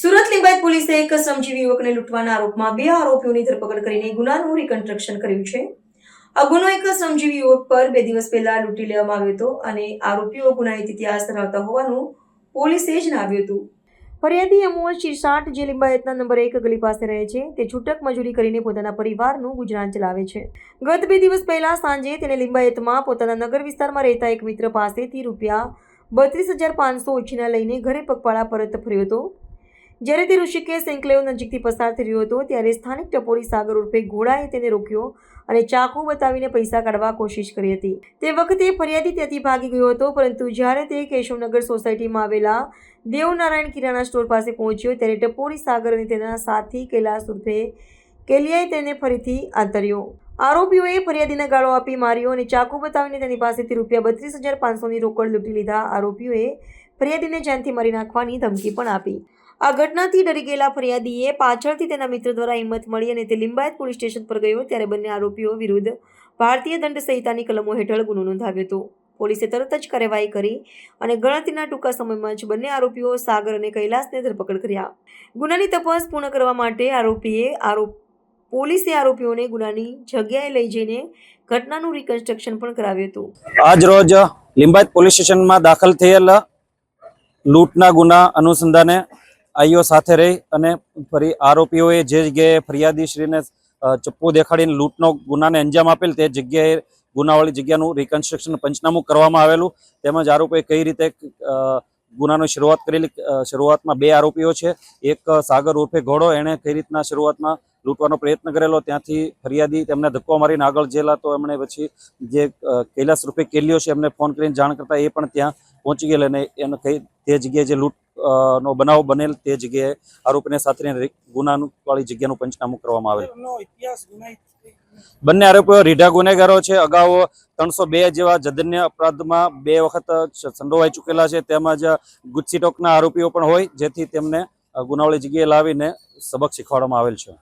સુરત લિંબાયત પોલીસે એક શ્રમજીવી યુવકને લૂંટવાના આરોપમાં 2 આરોપીઓની ધરપકડ કરીને ગુનાનું રિકન્સ્ટ્રક્શન કર્યું છે। આ ગુનો એક શ્રમજીવી યુવક પર 2 દિવસ પહેલા લૂંટી લેવામાં આવ્યો હતો અને આરોપીઓ ગુનાહિત ઇતિહાસ ધરાવતા હોવાનું પોલીસે જણાવ્યું હતું। ફરિયાદી અમોલ શિરસાટ જે લિંબાયતના નંબર 1 ગલી પાસે રહે છે, તે છૂટક મજૂરી કરીને પોતાના પરિવારનું ગુજરાન ચલાવે છે। ગત 2 દિવસ પહેલા સાંજે તેને લિંબાયતમાં પોતાના નગર વિસ્તારમાં રહેતા એક મિત્ર પાસેથી ₹32,500 ઉછીના લઈને ઘરે પગપાળા પરત ફર્યો હતો। જ્યારે તે ઋષિકેશ એન્કલેવ નજીકથી પસાર થઈ રહ્યો હતો ત્યારે સ્થાનિક ટપોરી સાગર ઉર્ફે ઘોડાએ તેને રોક્યો અને ચાકુ બતાવીને પૈસા કાઢવા કોશિશ કરી હતી। તે વખતે ફરિયાદી ત્યાંથી ભાગી ગયો હતો, પરંતુ જ્યારે તે કેશવનગર સોસાયટીમાં આવેલા દેવનારાયણ કિરાણા સ્ટોર પાસે પહોંચ્યો ત્યારે ટપોરી સાગર અને તેના સાથી કૈલાસ ઉર્ફે કેલિયાએ તેને ફરીથી આંતર્યો। આરોપીઓએ ફરિયાદીને ગાળો આપી માર્યો અને ચાકુ બતાવીને તેની પાસેથી ₹32,500ની રોકડ લૂંટી લીધા। આરોપીઓએ ફરિયાદીને જાનથી મારી નાખવાની ધમકી પણ આપી। આ ઘટનાથી ડરી ગયેલા ફરિયાદીએ પાછળથી તેના મિત્ર દ્વારા હિંમત મળી અને તે લિંબાયત પોલીસ સ્ટેશન પર ગયો ત્યારે બંને આરોપીઓ વિરુદ્ધ ભારતીય દંડ સંહિતાની કલમો હેઠળ ગુનો નોંધાવ્યો હતો। પોલીસે તરત જ કાર્યવાહી કરી અને ગણતરીના ટૂંકા સમયમાં જ બંને આરોપીઓ સાગર અને કૈલાસને ધરપકડ કર્યા। ગુનાની તપાસ પૂર્ણ કરવા માટે પોલીસે આરોપીઓને ગુનાની જગ્યાએ લઈ જઈને ઘટનાનું રિકન્સ્ટ્રક્શન પણ કરાવ્યું હતું। આજ રોજ લિંબાયત પોલીસ સ્ટેશનમાં દાખલ થયેલ લૂંટના ગુના અનુસંધાને આઈઓ સાથે રહી અને ફરી આરોપીઓએ જે જગ્યાએ ફરિયાદીશ્રીને ચપ્પુ દેખાડીને લૂંટનો ગુનાને અંજામ આપેલ તે જગ્યાએ ગુનાવાળી જગ્યાનું રિકન્સ્ટ્રક્શન પંચનામું કરવામાં આવેલું, તેમજ આરોપીએ કઈ રીતે ગુનાની શરૂઆત કરેલી। શરૂઆતમાં 2 આરોપીઓ છે, એક સાગર ઉર્ફે ઘોડો, એણે કઈ રીતના શરૂઆતમાં લૂંટવાનો પ્રયત્ન કરેલો, ત્યાંથી ફરિયાદી તેમને ધક્કો મારીને આગળ જેલા, તો એમણે પછી જે કૈલાસ રૂપે કેલિયો છે એમને ફોન કરીને જાણ કરતા એ પણ ત્યાં પહોંચી ગયેલા અને એને કઈ તે જગ્યાએ જે લૂંટ નો બનાવ બનેલ તે જગ્યાએ આરોપીને સાથે ગુનાનું વાળી જગ્યાનું પંચનામું કરવામાં આવેલ। બંને આરોપીઓ રીઢા ગુનેગારો છે। અગાઉ 302 જેવા જધન્ય અપરાધમાં 2 વખત સંડોવાઈ ચૂકેલા છે, તેમજ ગુજસીટોકના આરોપીઓ પણ હોય, જેથી તેમને ગુનાવાળી જગ્યાએ લાવીને સબક શીખવાડવામાં આવેલ છે।